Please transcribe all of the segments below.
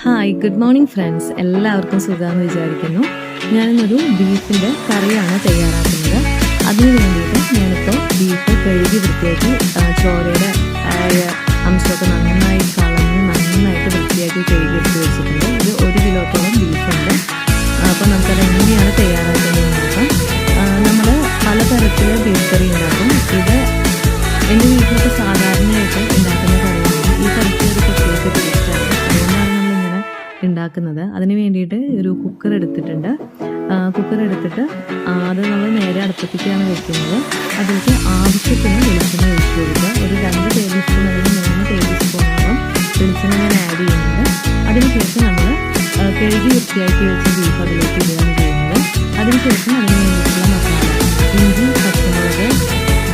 Hi, good morning friends. എല്ലാവർക്കും സുഖമാണെന്ന് വിചാരിക്കുന്നു. ഞാനിന്നൊരു ബീഫിൻ്റെ കറിയാണ് തയ്യാറാക്കുന്നത്. അതിന് വേണ്ടിയിട്ട് ഞാനിപ്പോൾ ബീഫ് കഴുകി വൃത്തിയാക്കി ചോരയുടെ അംശമൊക്കെ നന്നായി കളഞ്ഞ് നന്നായിട്ട് വൃത്തിയാക്കി കഴുകി എടുത്ത് വെച്ചിട്ടുണ്ട്. ഇത് 1 കിലോത്തോളം ബീഫുണ്ട്. അപ്പോൾ നമുക്കത് എങ്ങനെയാണ് തയ്യാറാക്കുന്നത് നോക്കാം. നമ്മൾ പലതരത്തിൽ ബീഫ് കറി ഉണ്ടാക്കും. ഇത് എൻ്റെ വീട്ടിലൊക്കെ സാധാരണയായിട്ട് ഉണ്ടാക്കുന്ന കറിയാണ്. ഈ കറിക്ക് ഒരു പ്രത്യേക ടേസ്റ്റാണ്. അതുകൊണ്ടാണ് നമ്മളിങ്ങനെ ഉണ്ടാക്കുന്നത്. അതിന് വേണ്ടിയിട്ട് ഒരു കുക്കർ എടുത്തിട്ടുണ്ട്. കുക്കർ എടുത്തിട്ട് അത് നമ്മൾ നേരെ അടുപ്പത്തേക്കാണ് വെക്കുന്നത്. അതിലേക്ക് ആവശ്യത്തിന് വെളിച്ചെണ്ണ ഒഴിച്ച് കൊടുക്കുക. ഒരു 2 ടേബിൾ സ്പൂൺ അല്ലെങ്കിൽ 3 ടേബിൾ സ്പൂണോളം വെളിച്ചെണ്ണ ഞാൻ ആഡ് ചെയ്യുന്നുണ്ട്. അതിനുശേഷം നമ്മൾ കഴുകി വൃത്തിയാക്കി വെച്ച ബീഫ് അതിലേക്ക് ഇടുകയാണ് ചെയ്യുന്നത്. അതിനുശേഷം അതിന് വേണ്ടിയിട്ടുള്ള മസാല, ഇഞ്ചി, പച്ചമുളക്,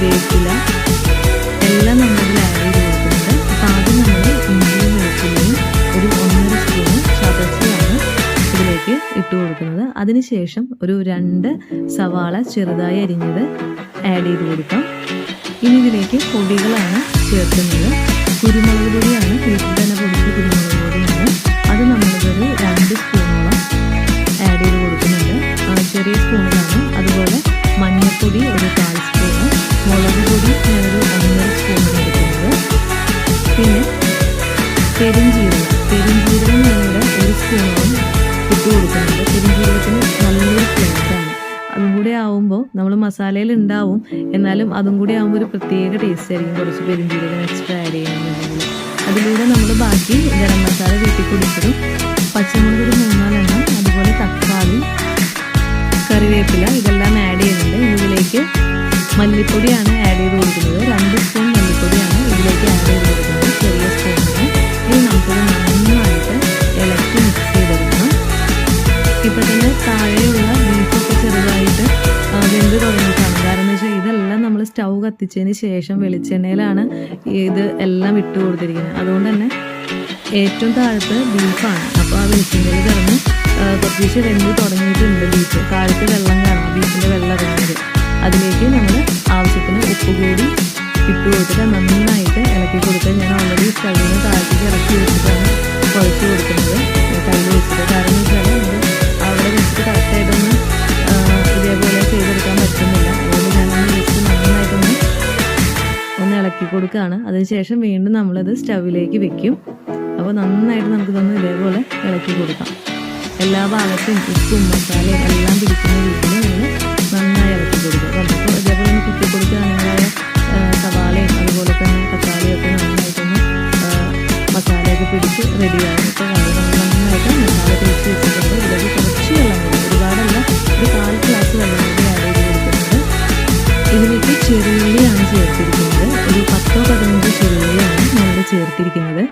വേപ്പില എല്ലാം നമ്മളിൽ ആഡ് ചെയ്ത് കൊടുക്കുന്നുണ്ട്. അപ്പോൾ ആദ്യം നമ്മൾ ഇഞ്ചിയും വെളുത്തുള്ളിയും ഒരു 1.5 സ്പൂൺ ചതച്ചാണ് ഇതിലേക്ക് ഇട്ട് കൊടുക്കുന്നത്. അതിനുശേഷം ഒരു 2 സവാള ചെറുതായി അരിഞ്ഞത് ആഡ് ചെയ്ത് കൊടുക്കാം. ഇനി ഇതിലേക്ക് പൊടികളാണ് ചേർക്കുന്നത്. കുരുമുളക് പൊടിയാണ്, വീട്ടിൽ തന്നെ പൊടിച്ച കുരുമുളക് പൊടിയാണ്. അത് നമ്മളിതൊരു 2 സ്പൂണോളം ആഡ് ചെയ്ത് കൊടുക്കുന്നുണ്ട്. ചെറിയ സ്പൂണിലാണ്. അതുപോലെ മഞ്ഞൾപ്പൊടി ഒരു 1/4 സ്പൂണ്, മുളക് പൊടി ഞാനൊരു 1.5 സ്പൂണാണ് എടുക്കുന്നത്. പിന്നെ പെരുംജീരകം ഞാനിവിടെ 1 സ്പൂണോളം ഇട്ട് കൊടുക്കുന്നുണ്ട്. പെരുംജീരകത്തിന് നല്ലൊരു ഫ്ലേവറാണ്. അതും കൂടി ആവുമ്പോൾ നമ്മൾ മസാലയിൽ ഉണ്ടാവും, എന്നാലും അതും കൂടി ആകുമ്പോൾ ഒരു പ്രത്യേക ടേസ്റ്റ് ആയിരിക്കും. കുറച്ച് പെരുംജീരകം എക്സ്ട്രാ ആഡ് ചെയ്യണമെന്നുണ്ടെങ്കിൽ അതിലൂടെ നമ്മൾ ബാക്കി ഗരം മസാല വീട്ടിൽ കൊടുത്തിടും. പച്ചമുളക് ഒരു 3-4 എണ്ണം, അതുപോലെ തക്കാളി, കറിവേപ്പില ഇതെല്ലാം ആഡ് ചെയ്യുന്നുണ്ട്. ഇതിലേക്ക് മല്ലിപ്പൊടിയാണ് ആഡ് ചെയ്ത് കൊടുക്കുന്നത്. 2 സ്പൂൺ മല്ലിപ്പൊടിയാണ് ഇതിലേക്ക് ആഡ് ചെയ്ത് കൊടുക്കുന്നത്, ചെറിയ സ്പൂണാണ്. ഇനി നമുക്കത് നന്നായിട്ട് ഇളക്കി മിക്സ് ചെയ്തെടുക്കണം. ഇപ്പം തന്നെ താഴെയുള്ള ബീഫൊക്കെ ചെറുതായിട്ട് വെന്ത് തുടങ്ങിയിട്ടാണ്. കാരണം എന്ന് വെച്ചാൽ ഇതെല്ലാം നമ്മൾ സ്റ്റൗ കത്തിച്ചതിന് ശേഷം വെളിച്ചെണ്ണയിലാണ് ഇത് എല്ലാം ഇട്ട് കൊടുത്തിരിക്കുന്നത്. അതുകൊണ്ട് തന്നെ ഏറ്റവും താഴത്ത് ബീഫാണ്. അപ്പോൾ ആ വെളിച്ചെണ്ണയിൽ കിടന്ന് കുറച്ച് വെന്ത് തുടങ്ങിയിട്ടുണ്ട് ബീഫ്. താഴത്ത് വെള്ളം കാണാം, ബീഫിൻ്റെ വെള്ളം ഇറങ്ങുന്നത്. അതിലേക്ക് നമ്മൾ ആവശ്യത്തിന് ഉപ്പ് കൂടി ഇട്ട് കൊടുത്തിട്ട് നന്നായിട്ട് ഇളക്കി കൊടുക്കുക. ഞാൻ ഓൾറെഡി സ്റ്റൗവിന് താഴത്തേക്ക് ഇറക്കി വെച്ചിട്ടാണ് കുഴച്ച് കൊടുക്കുന്നത് കയ്യിൽ വെച്ചിട്ട്. കാരണം എന്ന് വെച്ചാൽ നമ്മൾ അവിടെ വെച്ചിട്ട് കറക്റ്റായിട്ടൊന്നും ഇതേപോലെ ചെയ്തെടുക്കാൻ പറ്റുന്നില്ല. അതുകൊണ്ട് ഞാനൊന്ന് വെച്ച് നന്നായിട്ടൊന്ന് ഇളക്കി കൊടുക്കുകയാണ്. അതിനുശേഷം വീണ്ടും നമ്മളത് സ്റ്റൗവിലേക്ക് വെക്കും. അപ്പോൾ നന്നായിട്ട് നമുക്കിതൊന്ന് ഇതേപോലെ ഇളക്കി കൊടുക്കാം. എല്ലാ ഭാഗത്തും ഉപ്പും മസാലയും എല്ലാം പിടിക്കുന്ന രീതിയിൽ നമ്മൾ നന്നായി ഇളക്കി കൊടുക്കുക. അപ്പോൾ ഇതേപോലെ ഒന്ന് കുത്തി കൊടുക്കുകയാണെങ്കിൽ സവാളയും അതുപോലെ തന്നെ തക്കാളിയൊക്കെ നന്നായിട്ടൊന്ന് മസാലയൊക്കെ പിടിച്ച് റെഡിയാകും. ഇപ്പോൾ നന്നായിട്ട് മസാല തേച്ച് വെച്ചിട്ടുണ്ട്. ഇതിലേക്ക് കുറച്ച് വെള്ളം കൂടി, ഒരുപാടല്ല, ഒരു 1/4 ഗ്ലാസ് വെള്ളം കൂടി ആഡ് ചെയ്ത് കൊടുക്കുന്നുണ്ട്. ഇതിലേക്ക് ചെറുള്ളിയാണ് ചേർത്തിരിക്കുന്നത്. ഒരു 10-15 ചെറുള്ളിയാണ് നമ്മൾ ചേർത്തിരിക്കുന്നത്.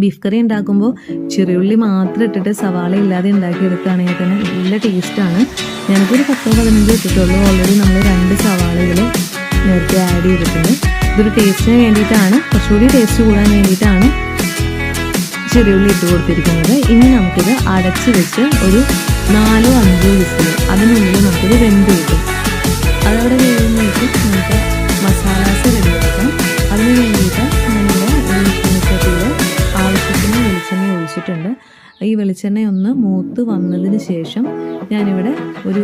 ബീഫ് കറി ഉണ്ടാക്കുമ്പോൾ ചെറിയുള്ളി മാത്രം ഇട്ടിട്ട് സവാള ഇല്ലാതെ ഉണ്ടാക്കിയെടുക്കുകയാണെങ്കിൽ തന്നെ നല്ല ടേസ്റ്റാണ്. ഞാനിപ്പോൾ ഒരു 10-15 ഇട്ടിട്ടുള്ളൂ. ഓൾറെഡി നമ്മൾ 2 സവാളകൾ നേരത്തെ ആഡ് ചെയ്തിട്ടുണ്ട്. ഇതൊരു ടേസ്റ്റിന് വേണ്ടിയിട്ടാണ്, കുറച്ചുകൂടി ടേസ്റ്റ് കൂടാൻ വേണ്ടിയിട്ടാണ് ചെറിയുള്ളി ഇട്ട് കൊടുത്തിരിക്കുന്നത്. ഇനി നമുക്കിത് അടച്ച് വെച്ച് ഒരു 4-5 വിസിൽ, അതിനുള്ളിൽ നമുക്കിത് വെന്ത് കിട്ടും. അതവിടെ വേവുമ്പോഴേക്കും നമുക്ക് മസാലാസ് റെഡിയാക്കാം. അതിന് വേണ്ടിയിട്ട് ഞാനിവിടെ ചട്ടിയിൽ ആവശ്യത്തിന് വെളിച്ചെണ്ണ ഒഴിച്ചിട്ടുണ്ട്. ഈ വെളിച്ചെണ്ണ ഒന്ന് മൂത്ത് വന്നതിന് ശേഷം ഞാനിവിടെ ഒരു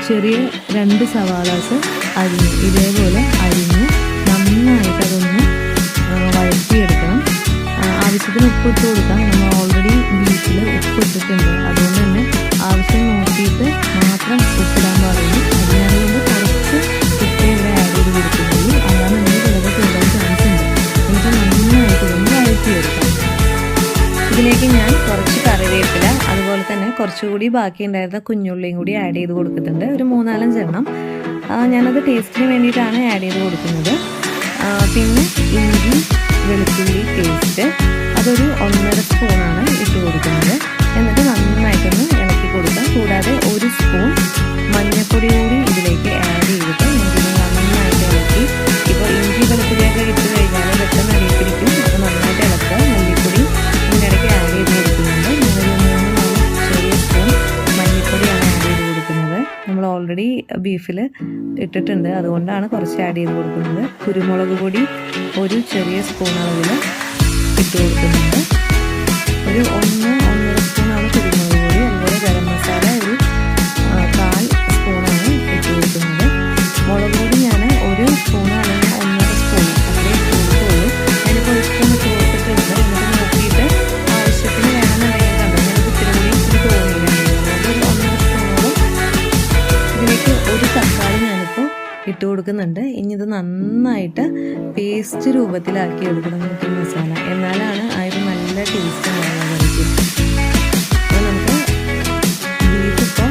ചെറിയ 2 സവാളാസ് അരിഞ്ഞ് ഇതേപോലെ അരിഞ്ഞ് നന്നായിട്ട് അതൊന്ന് വഴറ്റിയെടുക്കണം. ആവശ്യത്തിന് ഉപ്പ് ഇട്ട് കൊടുക്കാം. നമ്മൾ ഓൾറെഡി ബീഫിൽ ഉപ്പ് ഇട്ടിട്ടുണ്ട്. അതുകൊണ്ട് തന്നെ ആവശ്യം നോക്കിയിട്ട് മാത്രം ഉപ്പിടാൻ പാടുള്ളൂ. അത് ഞാനതുകൊണ്ട് കുറച്ച് ഉപ്പ് ഇവിടെ ആഡ് ചെയ്ത് കൊടുക്കുന്നുള്ളൂ. അല്ലാന്നുണ്ടെങ്കിൽ ചിലപ്പോൾ കൂടാൻ ചാൻസ് ഉണ്ട്. എന്നിട്ട് നന്നായിട്ട് ഒന്ന് വഴറ്റിയെടുക്കാം. ഇതിലേക്ക് ഞാൻ കുറച്ച് കറിവേപ്പില, അതുപോലെ തന്നെ കുറച്ചുകൂടി ബാക്കി ഉണ്ടായിരുന്ന കുഞ്ഞുള്ളിയും കൂടി ആഡ് ചെയ്ത് കൊടുക്കുന്നുണ്ട്. ഒരു 3-4 എണ്ണം. ഞാനത് ടേസ്റ്റിന് വേണ്ടിയിട്ടാണ് ആഡ് ചെയ്ത് കൊടുക്കുന്നത്. പിന്നെ ഇഞ്ചി വെളുത്തുള്ളി പേസ്റ്റ് അതൊരു 1.5 സ്പൂണാണ് ഇട്ട് കൊടുക്കുന്നത്. എന്നിട്ട് നന്നായിട്ടൊന്ന് ഇളക്കി കൊടുക്കാം. കൂടാതെ 1 സ്പൂൺ മഞ്ഞൾപ്പൊടി കൂടി ഇതിലേക്ക് ആഡ് ചെയ്തിട്ട് ഇഞ്ചിനെ നന്നായിട്ട് ഇളക്കി. ഇപ്പോൾ ഇഞ്ചി വെളുത്തുള്ളിയൊക്കെ ഇട്ട് കഴിഞ്ഞാൽ പെട്ടെന്ന് അടിയിപ്പിടിക്കും. അപ്പോൾ നന്നായിട്ട് ഇളക്കുക. മല്ലിപ്പൊടി ഇതിനിടയ്ക്ക് ആഡ് ചെയ്ത് കൊടുക്കുന്നുണ്ട്. ഞാനൊരു 3-4 ചെറിയ സ്പൂൺ മല്ലിപ്പൊടിയാണ് ആഡ് ചെയ്ത് കൊടുക്കുന്നത്. നമ്മൾ ഓൾറെഡി ബീഫിൽ ഇട്ടിട്ടുണ്ട്, അതുകൊണ്ടാണ് കുറച്ച് ആഡ് ചെയ്ത് കൊടുക്കുന്നത്. കുരുമുളക് പൊടി ഒരു ചെറിയ സ്പൂൺ അളവിൽ ഇട്ട് കൊടുക്കുന്നുണ്ട്. ഒരു 1 ഇട്ട് കൊടുക്കുന്നുണ്ട്. ഇനി ഇത് നന്നായിട്ട് പേസ്റ്റ് രൂപത്തിലാക്കി എടുക്കണം നമുക്ക് ഈ മസാല. എന്നാലാണ് ആ ഒരു നല്ല ടേസ്റ്റ് ഉണ്ടാവുക കറിക്ക്. അപ്പോൾ നമുക്ക് ബീഫ് ഇപ്പോൾ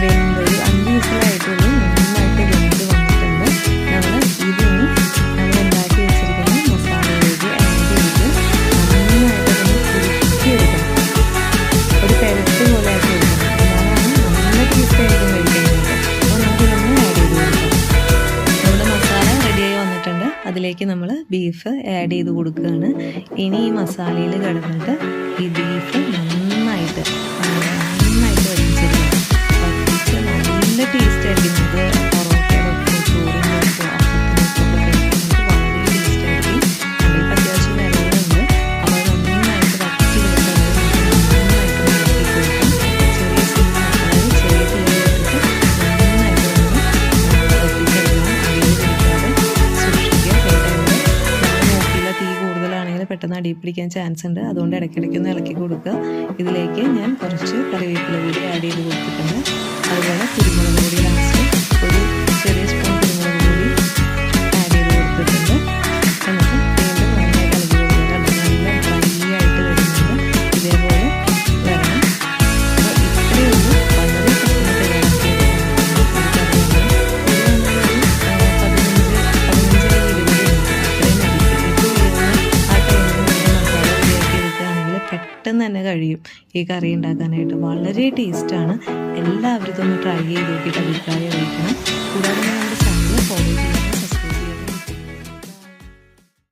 വെന്ത് ഒരു 5 വിസിലായിട്ടുള്ളൂ. നന്നായിട്ട് വെന്ത് വന്നിട്ടുണ്ട്. നമ്മൾ ഇതിന് നമ്മൾ ഉണ്ടാക്കി വെച്ചിരിക്കുന്ന മസാലയിലേക്ക് ആഡ് ചെയ്ത് നന്നായിട്ട് ഒന്ന് കുറുക്കിയെടുക്കണം. ഒരു പെരട്ട് പോലെ ആക്കി എടുക്കണം. എന്നാലാണ് നല്ല ടേസ്റ്റ് ആയിരിക്കും കഴിക്കാനായിട്ട്. അപ്പോൾ നമുക്കിതൊന്ന് ആഡ് ചെയ്ത് കൊടുക്കാം. നമ്മുടെ മസാല റെഡിയായി വന്നിട്ടുണ്ട്. അതിലേക്ക് നമ്മൾ ബീഫ് ആഡ് ചെയ്ത് കൊടുക്കുകയാണ്. ഇനി ഈ മസാലയിൽ കിടന്നിട്ട് ഈ ബീഫ് നന്നായിട്ട് വടിച്ചെടുക്കണം. വടിച്ച് നല്ല ടേസ്റ്റ് ആയിരിക്കും. ഇത് പൊറോട്ടയൊക്കെ ചോറിനൊക്കെ അപ്പത്തിനൊക്കെ കഴിക്കുന്നത് വളരെ ടേസ്റ്റ് ആയിരിക്കും. അതിലേക്ക് അത്യാവശ്യം വെള്ളമുണ്ട്. അപ്പോൾ നന്നായിട്ട് വറ്റി കൊടുക്കുന്നത് നന്നായിട്ട് ഇളക്കി കൊടുക്കാം. ചെറിയ സിമ്മിൽ ചെറിയ തീയിലിട്ടിട്ട് നന്നായിട്ട് വറ്റിച്ചെടുക്കണം. അടിയിൽ പിടിക്കാതെ സൂക്ഷിക്കുക. നമ്മൾ നോക്കിയില്ല, തീ കൂടുതലാണെങ്കിൽ പെട്ടെന്ന് അടിയിൽ പിടിക്കാൻ ചാൻസ് ഉണ്ട്. അതുകൊണ്ട് ഇടയ്ക്കിടയ്ക്കൊന്ന് ഇളക്കി കൊടുക്കുക. ഇതിലേക്ക് ഞാൻ കുറച്ച് കറിവേപ്പില കൂടി ആഡ് ചെയ്ത് കൊടുത്തിട്ടുണ്ട്. അതുപോലെ കുരുമുളക് പൊടി ലാസ്റ്റ് ഒരു ചെറിയ സ്പൂൺ കുരുമുളക് പൊടി ആഡ് ചെയ്ത് കൊടുത്തിട്ടുണ്ട്. എന്നിട്ട് വീണ്ടും നന്നായിട്ട് ഇളക്കി കൊടുക്കുക. നല്ല ഡ്രൈ ആയിട്ട് വരുന്നുണ്ട്. ഇതേപോലെ വരണം. അപ്പോൾ ഇത്രയേ ഉള്ളൂ. വളരെ പെട്ടെന്ന് തയ്യാറാക്കിയെടുക്കാൻ പറ്റുന്ന ഒരു കറിയാണ്. ഇത് നമ്മളൊരു 15-20 മിനിറ്റ് അത്രയും മതി. ഇത് വരുന്ന ആ ടൈമിൽ നമ്മൾ മസാല റെഡിയാക്കി എടുക്കുകയാണെങ്കിൽ പെട്ടെന്ന് തന്നെ കഴിയും ഈ കറി ഉണ്ടാക്കാനായിട്ട്. വളരെ ടേസ്റ്റാണ്. എല്ലാവരും ഇതൊന്ന് ട്രൈ ചെയ്ത് നോക്കിയിട്ട് അഭിപ്രായം അറിയിക്കണം. കൂടാതെ നമ്മുടെ